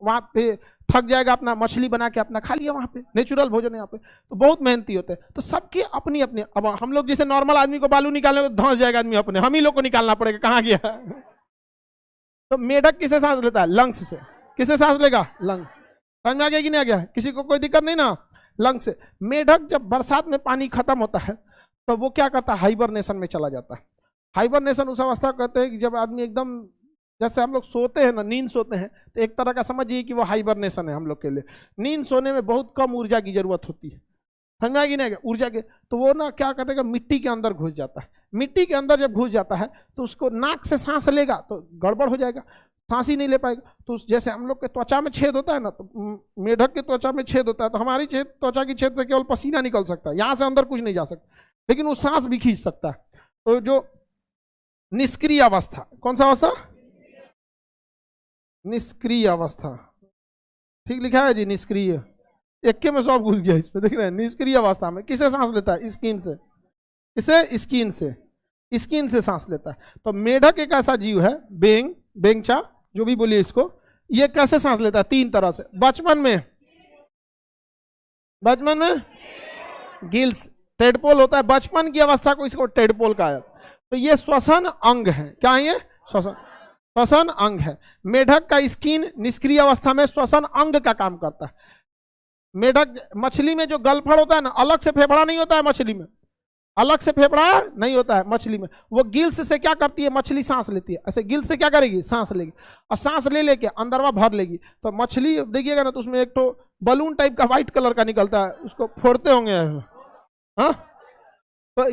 वहां पे थक जाएगा, अपना मछली बना के अपना खा लिया, वहां पे नेचुरल भोजन यहाँ पे, तो बहुत मेहनती होते हैं। तो सबकी अपनी अपनी। अब हम लोग जैसे नॉर्मल आदमी को बालू निकालने में धंस जाएगा आदमी अपने, हम ही लोग को निकालना पड़ेगा, कहाँ गया। तो मेढक किसे सांस लेता है? लंग्स से। किसे सांस लेगा? लंग। समझ में आ गया कि नहीं आ गया? किसी को कोई दिक्कत नहीं ना? लंग से। मेढक जब बरसात में पानी खत्म होता है तो वो क्या करता है? हाइबरनेशन में चला जाता है। हाइबरनेशन उस अवस्था कहते हैं कि जब आदमी एकदम जैसे हम लोग सोते हैं ना, नींद सोते हैं, तो एक तरह का समझिए कि वो हाइबरनेशन है हम लोग के लिए। नींद सोने में बहुत कम ऊर्जा की जरूरत होती है, समझा कि नहीं, ऊर्जा के, तो वो ना क्या करेगा, मिट्टी के अंदर घुस जाता है। मिट्टी के अंदर जब घुस जाता है तो उसको नाक से सांस लेगा तो गड़बड़ हो जाएगा, सांस ही नहीं ले पाएगा। तो जैसे हम लोग के त्वचा में छेद होता है ना, तो मेढक के त्वचा में छेद होता है, तो हमारी त्वचा की छेद से केवल पसीना निकल सकता है, यहाँ से अंदर कुछ नहीं जा सकता, लेकिन वो सांस भी खींच सकता है। तो जो निष्क्रिय अवस्था, कौन सा अवस्था, निष्क्रिय अवस्था, ठीक लिखा है जी, निष्क्रिय, एक में सब घुस गया इसमें, देख रहे हैं। निष्क्रिय अवस्था में किसे सांस लेता है, स्किन से, इसे स्किन से, स्किन से सांस लेता है। तो मेढक एक ऐसा जीव है, बेंग, बेंगचा, जो भी बोलिए इसको, ये कैसे सांस लेता है, 3 तरह से। बचपन में गिल्स, टेडपोल होता है, बचपन की अवस्था को इसको टेडपोल कहा जाता है। तो ये श्वसन अंग है, क्या है ये, श्वसन अंग है। मेढक का स्किन निष्क्रिय अवस्था में श्वसन अंग का काम करता है। मेढक, मछली में जो गलफड़ होता है ना, अलग से फेफड़ा नहीं होता है मछली में, अलग से फेफड़ा नहीं होता है मछली में। वो गिल्स से क्या करती है, मछली सांस लेती है, ऐसे गिल्स से क्या करेगी, सांस लेगी, और सांस ले लेके अंदरवा भर लेगी। तो मछली देखिएगा ना, तो उसमें एक तो बलून टाइप का व्हाइट कलर का निकलता है, उसको फोड़ते होंगे, हाँ, तो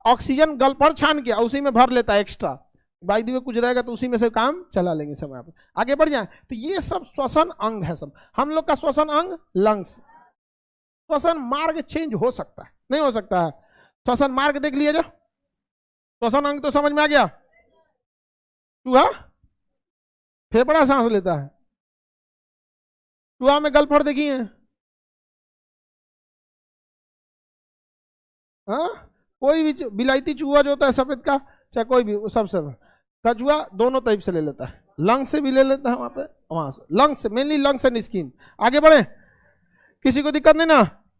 ऑक्सीजन गलफड़ छान के उसी में भर लेता है एक्स्ट्रा, बाई दी कुछ रहेगा तो उसी में से काम चला लेंगे समय पर, आगे बढ़ जाए। तो ये सब श्वसन अंग है सब। हम लोग का श्वसन अंग लंग्स, श्वसन मार्ग चेंज हो सकता है, नहीं हो सकता है, श्वसन मार्ग देख लिया जो, श्वसन अंग तो समझ में आ गया। चूहा फेफड़ा सांस लेता है, चूहा में गलफड़ देखिए, हाँ, कोई भी बिलायती चूहा जो होता है सफेद का, चाहे कोई भी, सबसे कछुआ दोनों टाइप से ले लेता है, लंग से भी ले लेता है, वहां पे, वहां से, लंग से, मेनली लंग्स एंड स्किन। आगे बढ़े, किसी को दिक्कत नहीं ना।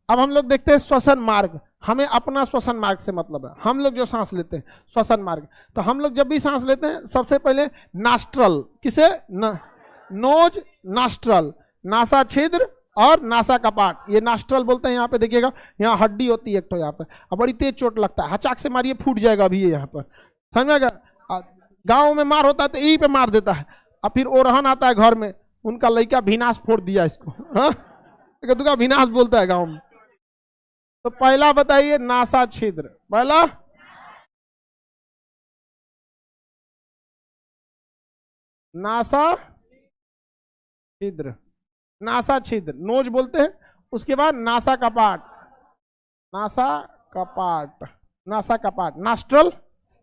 अब हम लोग देखते हैं श्वसन मार्ग, हमें अपना श्वसन मार्ग से मतलब है, हम लोग जो सांस लेते हैं श्वसन मार्ग। तो हम लोग जब भी सांस लेते हैं सबसे पहले नास्ट्रल, किसे, नोज, नास्ट्रल, नासा छिद्र और नासा कपाट, ये नास्ट्रल बोलते हैं। यहाँ पे देखिएगा, यहाँ हड्डी होती है एक तो, यहाँ पे अब बड़ी तेज चोट लगता है, हचाक से मारिए फूट जाएगा अभी ये यहाँ पर, समझेगा। गांव में मार होता है तो यही पे मार देता है, और फिर ओरहन आता है घर में, उनका लड़का विनाश फोड़ दिया इसको, हाँ, दुका विनाश बोलता है गांव में। तो पहला बताइए, नासा छिद्र, पहला नासा छिद्र, नासा छिद्र, नोज बोलते हैं। उसके बाद नासा कपाट, नासा कपाट, नासा कपाट, नास्ट्रल,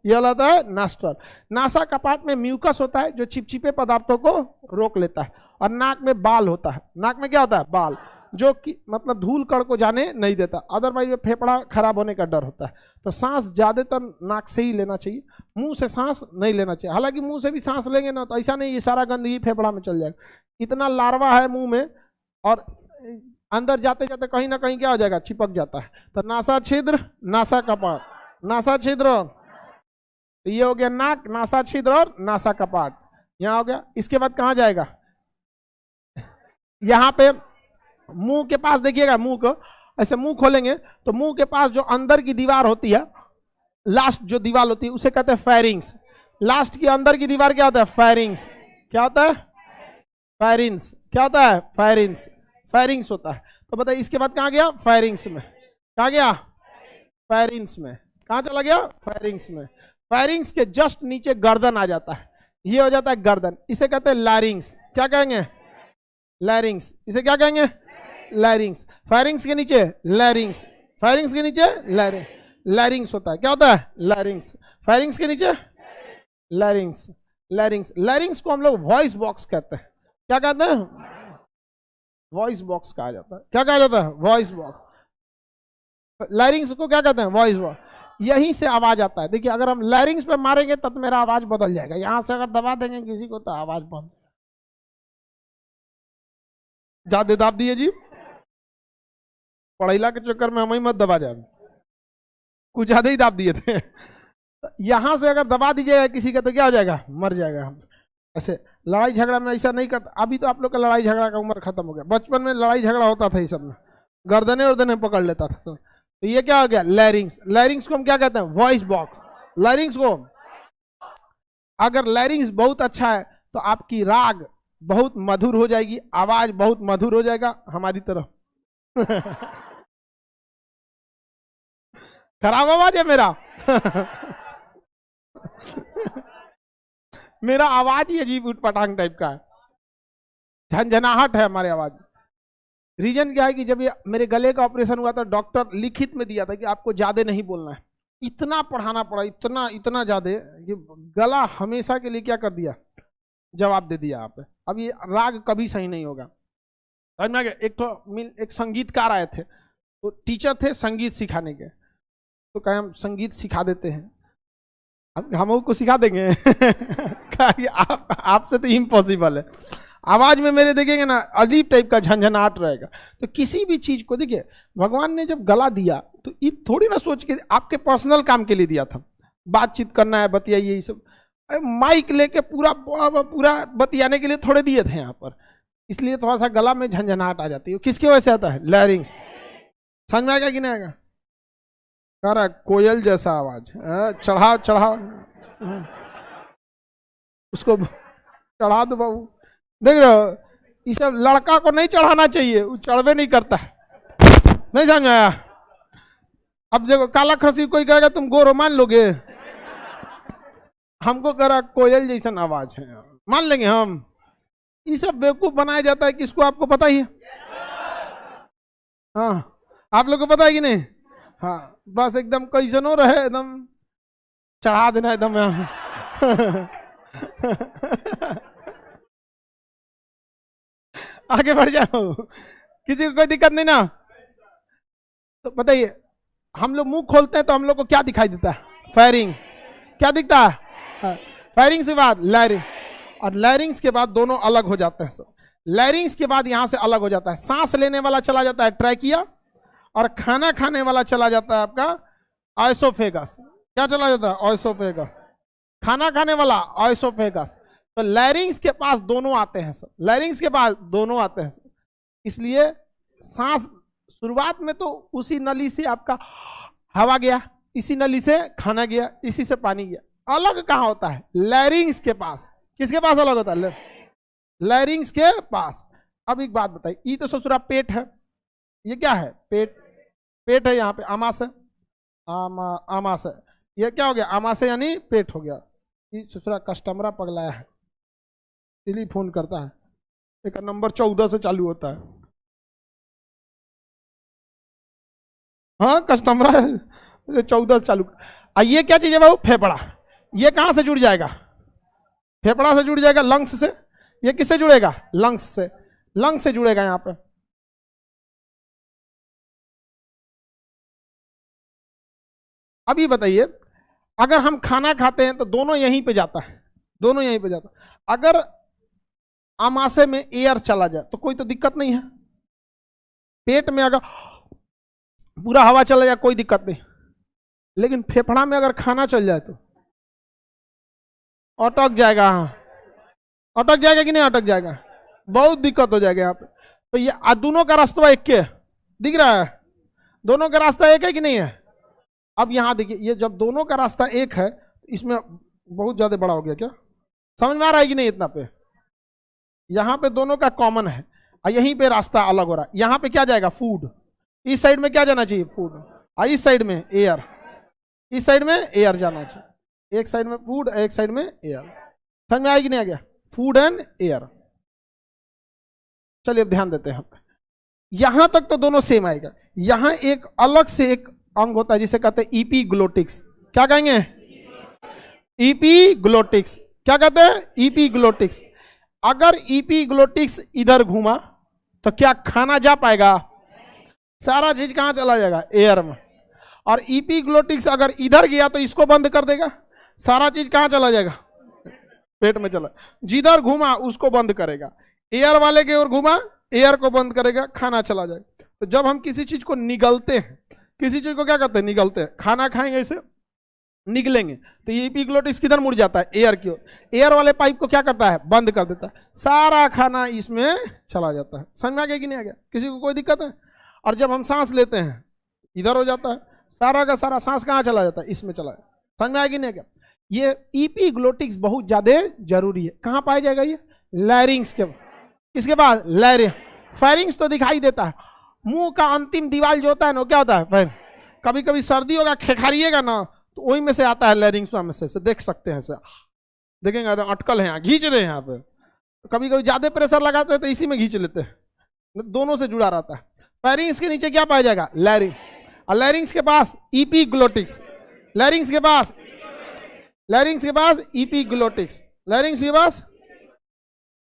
ये होता है नास्ट्रल। नासा कपाट में म्यूकस होता है जो चिपचिपे पदार्थों को रोक लेता है, और नाक में बाल होता है, नाक में क्या होता है, बाल, जो कि मतलब धूल कण को जाने नहीं देता, अदरवाइज फेफड़ा खराब होने का डर होता है। तो सांस ज्यादातर नाक से ही लेना चाहिए, मुंह से सांस नहीं लेना चाहिए। हालांकि मुंह से भी सांस लेंगे ना तो ऐसा नहीं ये सारा गंदगी फेफड़ा में चल जाएगा, इतना लार्वा है मुंह में, और अंदर जाते जाते कहीं ना कहीं क्या हो जाएगा, चिपक जाता है। तो नासा छिद्र, नासा कपाट, नासा छिद्र, तो ये हो गया नाक, नासा छिद्र और नासा कपाट, यहाँ हो गया। इसके बाद कहाँ जाएगा, यहाँ पे मुंह के पास देखिएगा, मुंह को ऐसे मुंह खोलेंगे तो मुंह के पास जो अंदर की दीवार होती है, लास्ट जो दीवार होती है उसे कहते हैं फेरिंग्स। लास्ट की अंदर की दीवार क्या होता है, फेरिंग्स, क्या होता है, फेरिंग्स, क्या होता है, फेरिंग्स, फेरिंग्स होता है। तो बताइए इसके बाद कहाँ गया, फेरिंग्स में, कहाँ गया, फेरिंग्स में, कहाँ चला गया, फेरिंग्स में। फेरिंग्स के जस्ट नीचे गर्दन आ जाता है, ये हो जाता है गर्दन, इसे कहते हैं लैरिंग्स, क्या कहेंगे, लैरिंग्स, इसे क्या कहेंगे, लैरिंग्स। फेरिंग्स के नीचे लैरिंग्स, फेरिंग्स के नीचे लैरिंग्स होता है, क्या होता है, लैरिंग्स। फेरिंग्स के नीचे लैरिंग्स, लैरिंग्स, लैरिंग्स को हम लोग वॉइस बॉक्स कहते हैं, क्या कहते हैं, वॉइस बॉक्स कहा जाता है, क्या कहा जाता है, वॉइस बॉक्स। लैरिंग्स को क्या कहते हैं, वॉइस बॉक्स, यहीं से आवाज आता है। देखिए अगर हम लैरिंग्स पे मारेंगे तब मेरा आवाज बदल जाएगा, यहां से अगर दबा देंगे किसी को तो आवाज बंद, ज्यादा दाब दिए जी, पढ़ैला के चक्कर में हम ही मत दबा जाए, कुछ ज्यादा ही दाब दिए थे। यहां से अगर दबा दीजिएगा किसी का तो क्या हो जाएगा, मर जाएगा। हम ऐसे लड़ाई झगड़ा में ऐसा नहीं करता, अभी तो आप लोग का लड़ाई झगड़ा का उम्र खत्म हो गया, बचपन में लड़ाई झगड़ा होता था, ये सब में गर्दने वर्दने पकड़ लेता था। तो ये क्या हो गया, लैरिंग्स। लैरिंग्स को हम क्या कहते हैं, वॉइस बॉक्स। लैरिंग्स को अगर लैरिंग्स बहुत अच्छा है तो आपकी राग बहुत मधुर हो जाएगी, आवाज बहुत मधुर हो जाएगा हमारी तरफ। खराब आवाज है मेरा। मेरा आवाज ही अजीब उटपटांग टाइप का है, झंझनाहट है हमारी आवाज। रीजन क्या है कि जब ये मेरे गले का ऑपरेशन हुआ था, डॉक्टर लिखित में दिया था कि आपको ज्यादा नहीं बोलना है। इतना पढ़ाना पड़ा, इतना इतना ज्यादा, ये गला हमेशा के लिए क्या कर दिया, जवाब दे दिया आप। अब ये राग कभी सही नहीं होगा। समझ में आ गया? एक संगीतकार आए थे, तो टीचर थे संगीत सिखाने के, तो कहे हम संगीत सिखा देते हैं। अब हम को सिखा देंगे। आपसे तो इम्पॉसिबल है। आवाज में मेरे देखेंगे ना अजीब टाइप का झंझनाहट रहेगा। तो किसी भी चीज को देखिए, भगवान ने जब गला दिया तो ये थोड़ी ना सोच के आपके पर्सनल काम के लिए दिया था, बातचीत करना है, बतियाइए, ये सब। माइक लेके पूरा पूरा बतियाने के लिए थोड़े दिए थे यहाँ पर, इसलिए थोड़ा सा गला में झंझनाहट आ जाती है। किसकी वजह से आता है? लैरिंग्स। समझ में आएगा कि नहीं आएगा? कह रहा कोयल जैसा आवाज, चढ़ा चढ़ा उसको चढ़ा दो बाबू। देख रहे हो, ये सब लड़का को नहीं चढ़ाना चाहिए, वो चढ़वे नहीं करता है। नहीं समझ आया? अब देखो काला खसी कोई कहेगा तुम गोरो मान लोगे? हमको कह रहा कोयल जैसा आवाज है, मान लेंगे हम? ये सब बेवकूफ बनाया जाता है, किसको? आपको पता ही है। हाँ, आप लोग को पता है कि नहीं? हाँ, बस एकदम कैसनो रहे, एकदम चढ़ा देना एकदम। आगे बढ़ जाओ, किसी को कोई दिक्कत नहीं ना? तो बताइए, हम लोग मुंह खोलते हैं तो हम लोग को क्या दिखाई देता है? फायरिंग। क्या दिखता है? फायरिंग से बाद लैरिंग, और लैरिंग्स के बाद दोनों अलग हो जाते हैं सब। लैरिंग्स के बाद यहां से अलग हो जाता है, सांस लेने वाला चला जाता है ट्रैकिया, और खाना खाने वाला चला जाता है आपका ऑयसोफेगस। क्या चला जाता है? ऑयसोफेगस। खाना खाने वाला ऑयसोफेगस। तो लैरिंग्स के पास दोनों आते हैं सब, लैरिंग्स के पास दोनों आते हैं सब। इसलिए सांस शुरुआत में तो उसी नली से आपका हवा गया, इसी नली से खाना गया, इसी से पानी गया। अलग कहाँ होता है? लैरिंग्स के पास। किसके पास अलग होता है? लैरिंग्स के पास। अब एक बात बताइए, ये तो ससुरा पेट है, ये क्या है? पेट। पेट है, यहाँ पे आमाशय, आमाशय। ये क्या हो गया? आमाशय यानी पेट हो गया। ये ससुरा कस्टमरा पगलाया है, टेलीफोन करता है, एक नंबर 14 से चालू होता है। हाँ, कस्टमरा 14 से चालू। ये क्या चीज है बाबू? फेफड़ा। ये कहां से जुड़ जाएगा? फेफड़ा से जुड़ जाएगा, लंग्स से। ये किससे जुड़ेगा? लंग्स से। लंग्स से जुड़ेगा यहां पे। अभी बताइए, अगर हम खाना खाते हैं तो दोनों यहीं पे जाता है, दोनों यहीं पे जाता है। अगर आमाशय में एयर चला जाए तो कोई तो दिक्कत नहीं है। पेट में अगर पूरा हवा चला जाए कोई दिक्कत नहीं, लेकिन फेफड़ा में अगर खाना चल जाए तो अटक जाएगा। हाँ, अटक जाएगा कि नहीं अटक जाएगा? बहुत दिक्कत हो जाएगा यहाँ पे। तो ये दोनों का रास्ता एक के दिख रहा है? दोनों का रास्ता एक है कि नहीं है? अब यहाँ देखिए, ये जब दोनों का रास्ता एक है, इसमें बहुत ज्यादा बड़ा हो गया क्या? समझ में आ रहा है कि नहीं? इतना पे यहाँ पे दोनों का कॉमन है, और यहीं पे रास्ता अलग हो रहा है। यहाँ पे क्या जाएगा? फूड। इस साइड में क्या जाना चाहिए? फूड। और इस साइड में एयर, इस साइड में एयर जाना चाहिए। एक साइड में फूड, एक साइड में एयर। समझ में आएगी नहीं? आ गया? Food and air. चलिए अब ध्यान देते हैं, यहां तक तो दोनों सेम आएगा। यहां एक अलग से एक अंग होता है जिसे कहते हैं ईपीग्लोटिक्स। क्या कहेंगे? ईपीग्लोटिक्स। क्या कहते हैं? ईपीग्लोटिक्स। अगर ईपीग्लोटिक्स इधर घूमा तो क्या खाना जा पाएगा? सारा चीज कहां चला जाएगा? एयर में। और ईपीग्लोटिक्स अगर इधर गया तो इसको बंद कर देगा, सारा चीज कहां चला जाएगा? पेट में चला। जिधर घूमा उसको बंद करेगा, एयर वाले की ओर घूमा एयर को बंद करेगा, खाना चला जाएगा। तो जब हम किसी चीज को निगलते हैं, किसी चीज को क्या करते हैं? निगलते हैं। खाना खाएंगे इसे निकलेंगे तो ये ईपीग्लोटिक्स किधर मुड़ जाता है? एयर की ओर। एयर वाले पाइप को क्या करता है? बंद कर देता है, सारा खाना इसमें चला जाता है। समझ में आ गया कि नहीं आ गया? किसी को कोई दिक्कत है? और जब हम सांस लेते हैं इधर हो जाता है, सारा का सारा सांस कहाँ चला जाता है? इसमें चला जाता है। समझ में आएगी नहीं क्या? ये इपीग्लोटिक्स बहुत ज्यादा जरूरी है। कहां पाया जाएगा ये? लैरिंग्स के, किसके पास? लैरिंग। फेरिंग्स तो दिखाई देता है, मुंह का अंतिम दीवार जो होता है ना, क्या होता है? कभी कभी सर्दी होगा, खेखारिएगा ना, तो वही में से आता है लैरिंग्स में से देख सकते हैं सर, देखेंगे अटकल है यहाँ, खींच रहे हैं यहाँ पे। तो कभी कभी ज्यादा प्रेशर लगाते हैं तो इसी में खींच लेते हैं, दोनों से जुड़ा रहता है। फेरिंग्स के नीचे क्या पाया जाएगा? लैरिंग। और लैरिंग्स के पास इपीग्लोटिक्स, लैरिंग्स के पास इपीग्लोटिक्स, लैरिंग्स के पास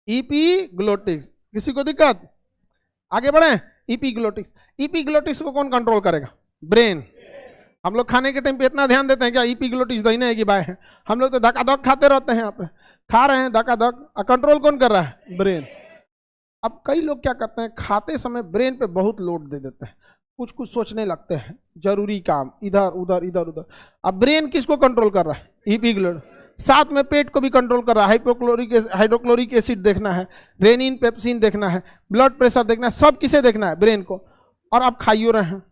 इपीग्लोटिक्स। किसी को दिक्कत? आगे बढ़े। इपीग्लोटिक्स को कौन कंट्रोल करेगा? ब्रेन। हम लोग खाने के टाइम पे इतना ध्यान देते हैं क्या इपीग्लोटिक्स दाहिने है कि बाएं है? हम लोग तो धक्का-धक खाते रहते हैं, यहाँ पे खा रहे हैं धक्का-धक, कंट्रोल कौन कर रहा है? ब्रेन। अब कई लोग क्या करते हैं, खाते समय ब्रेन पे बहुत लोड दे देते हैं, कुछ कुछ सोचने लगते हैं, जरूरी काम इधर उधर इधर उधर। अब ब्रेन किसको कंट्रोल कर रहा है? इपीग्लोटिक्स। साथ में पेट को भी कंट्रोल कर रहा है, हाइड्रोक्लोरिक एसिड देखना है, रेनिन पेप्सिन देखना है, ब्लड प्रेशर देखना है, सब किसे देखना है? ब्रेन को। और आप खाइयो रहे हैं,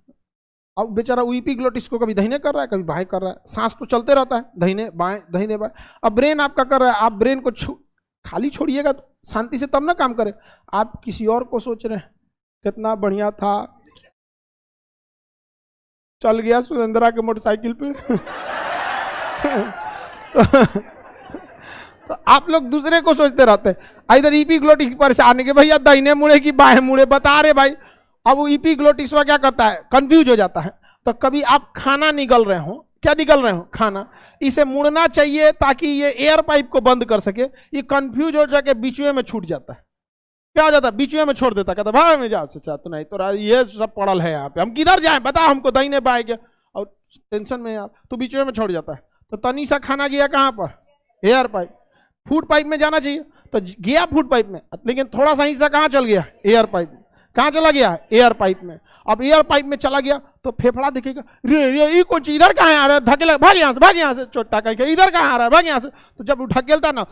अब बेचारा इपीग्लोटिक्स को कभी दाहिने कर रहा है, कभी बाएं कर रहा है, सांस तो चलते रहता है, दाहिने बाएं दाहिने बाएं। अब ब्रेन आपका कर रहा है, आप ब्रेन को खाली छोड़िएगा तो शांति से तब ना काम करे। आप किसी और को सोच रहे हैं, कितना बढ़िया था, चल गया सुरेंद्रा के मोटरसाइकिल पे तो आप लोग दूसरे को सोचते रहते हैं, इधर इपीग्लोटिक्स परेशान के भैया दाहिने मुड़े की बाएं मुड़े बता रहे भाई। अब वो इपीग्लोटिक्स क्या करता है? कंफ्यूज हो जाता है। तो कभी आप खाना निगल रहे हो, क्या निगल रहे हो? खाना। इसे मुड़ना चाहिए ताकि ये एयर पाइप को बंद कर सके, ये कंफ्यूज हो जाके बीचवे में छूट जाता है। क्या हो जाता है? बीचवे में छोड़ देता, कहता भाई में जा अच्छा तो नहीं तो ये सब पड़ल है यहाँ पे, हम किधर जाए बता हमको, दाहिने बाएं क्या, और टेंशन में यार तो बीचवे में छोड़ जाता है। तो तनी सा खाना गया कहाँ पर? Air pipe. फूड पाइप में जाना चाहिए तो गया फूड पाइप में, लेकिन थोड़ा सा हिस्सा कहाँ चल गया? एयर पाइप में। कहाँ चला गया? एयर पाइप में। अब एयर पाइप में चला गया तो फेफड़ा देखेगा, रे कुछ इधर कहाँ आ रहा है, ढकेल भाग यहाँ से चोटा कहीं, इधर कहाँ आ रहा है, भाग यहाँ से। तो जब वो ढकेलता ना,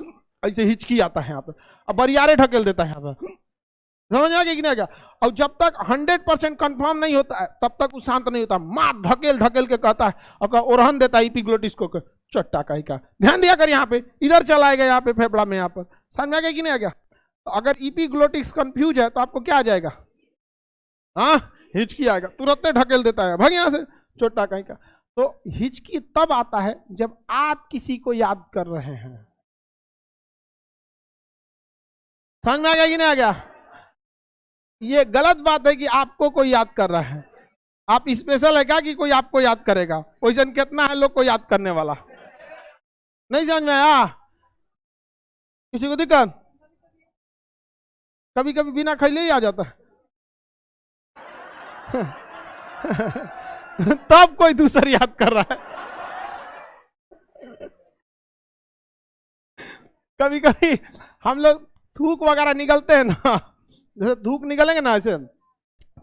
ऐसे हिचकी आता है यहाँ पे, अब बरियारे ढकेल देता है यहाँ पे, समझ आ गया कि नहीं? और जब तक 100% कंफर्म नहीं होता है तब तक वो शांत नहीं होता, मार ढकेल ढकेल के कहता है, और ओरहन देता है इपीग्लोटिक्स को, चट्टा कहीं का ध्यान दिया कर, यहाँ पे इधर चलाएगा, यहाँ पे फेफड़ा में, यहाँ पर। समझ में आ गया कि नहीं आ गया? तो अगर इपीग्लोटिक्स कंफ्यूज है तो आपको क्या आ जाएगा? हाँ, हिचकी आएगा, तुरंत ढकेल देता है, भाग यहाँ से, चोटा कहीं का। तो हिचकी तब आता है जब आप किसी को याद कर रहे हैं। समझ में आ गया कि नहीं आ गया? ये गलत बात है कि आपको कोई याद कर रहा है। आप स्पेशल है क्या कि कोई आपको याद करेगा? क्वेश्चन कितना है लोग को याद करने वाला? नहीं समझ में आया? किसी को दिक्कत? कभी कभी बिना खैले ही आ जाता है तब कोई दूसरा याद कर रहा है। कभी कभी हम लोग थूक वगैरह निकलते हैं ना, जैसे थूक निकलेंगे ना, ऐसे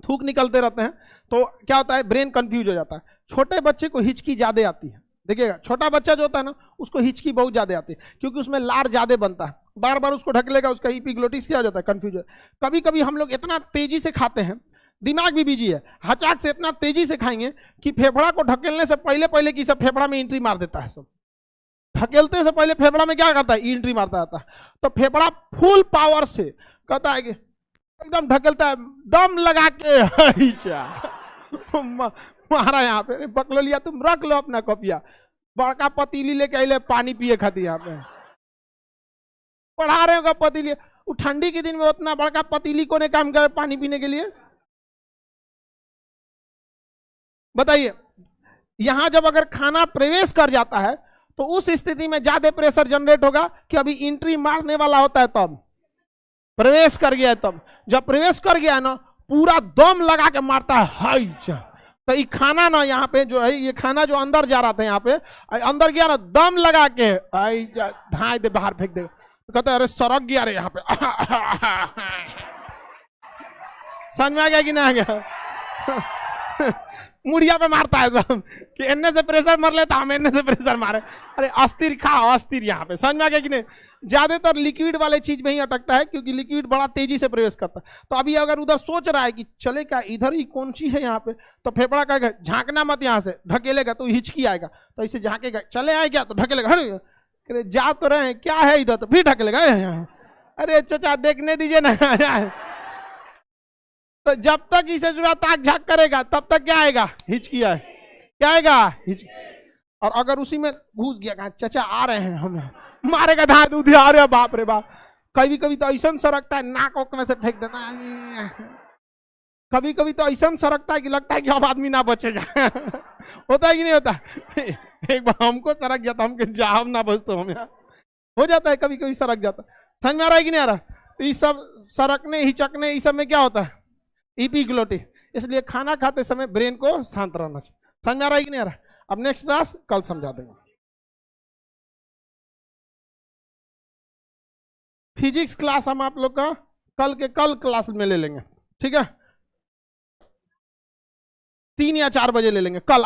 थूक निकलते रहते हैं तो क्या होता है? ब्रेन कंफ्यूज हो जाता है। छोटे बच्चे को हिचकी ज्यादा आती है, देखिएगा छोटा बच्चा जो होता है ना उसको हिचकी बहुत ज्यादा आती है, क्योंकि उसमें लार ज्यादा बनता है, बार बार उसको ढकलेगा, उसका इपीग्लोटिक्स क्या हो जाता है? कंफ्यूज। कभी कभी हम लोग इतना तेजी से खाते हैं, दिमाग भी बिजी है, हचाक से इतना तेजी से खाएंगे कि फेफड़ा को ढकेलने से पहले पहले की सब फेफड़ा में एंट्री मार देता है। सब ढकेलते से पहले फेफड़ा में क्या करता है? एंट्री मारता रहता है। तो फेफड़ा फुल पावर से कहता है कि एकदम ढकेलता है, दम लगा के मारा यहाँ पे, पकड़ लिया, तुम रख लो अपना कपिया, बड़का पतीली लेके आइले पानी पिए खाती, यहाँ पे पढ़ा रहे होगा पतीली। वो ठंडी के दिन में उतना बड़का पतीली को ने काम करे पानी पीने के लिए? बताइए। यहां जब अगर खाना प्रवेश कर जाता है तो उस स्थिति में ज्यादा प्रेशर जनरेट होगा कि अभी एंट्री मारने वाला होता है, तब प्रवेश कर गया है। तब जब प्रवेश कर गया ना, पूरा दम लगा के मारता है, हाय। तो ये खाना ना यहाँ पे जो है, ये खाना जो अंदर जा रहा था, यहाँ पे अंदर गया ना, दम लगा के ढाई दे, बाहर फेंक दे। तो कहते अरे सड़क गया रे यहाँ पे समझ में आ गया कि नहीं आ गया? मुड़िया पे मारता है सब कि एने से प्रेशर मार लेता, हम एने से प्रेशर मारे। अरे अस्थिर खाओ, अस्थिर यहाँ पे, समझ में आ गया कि नहीं? ज्यादातर लिक्विड वाले चीज में ही अटकता है, क्योंकि लिक्विड बड़ा तेजी से प्रवेश करता है। तो अभी अगर उधर सोच रहा है कि चले क्या इधर ही कौन सी है यहाँ पे, तो फेफड़ा कहेगा झांकना मत, यहाँ से ढकेलेगा तो हिचकी आएगा, तो इसे झांकेगा, चले आए क्या तो ढकेलेगा, अरे जा तो रहे हैं क्या है इधर, तो फिर ढकेलेगा। अरे चाचा देखने दीजिए ना। तो जब तक इसे जुड़ा ताक झाक करेगा तब तक क्या आएगा, हिचकी आए, क्या आएगा, हिचकी। और अगर उसी में घुस गया, चाचा आ रहे हैं हम, मारेगा धाए दूध, अरे बाप रे बाप। कभी कभी तो ऐसा सरकता है नाक ओक में से फेंक देना, कभी कभी तो ऐसा सरकता है कि लगता है कि अब आदमी ना बचेगा। होता है कि नहीं होता? एक बार हमको सरक गया था, हम जा हम ना बचते, हम यहाँ हो जाता है, कभी कभी सरक जाता है। समझ में आ रहा है कि नहीं आ रहा? तो इस सब सरकने हिचकने इस सब में क्या होता है, इपिग्लोटिस। इसलिए खाना खाते समय ब्रेन को शांत रहना चाहिए। समझ में आ रहा है कि नहीं आ रहा? अब नेक्स्ट क्लास कल समझा देंगे। फिजिक्स क्लास हम आप लोग का कल के कल क्लास में ले लेंगे, ठीक है? 3 या 4 बजे ले लेंगे कल।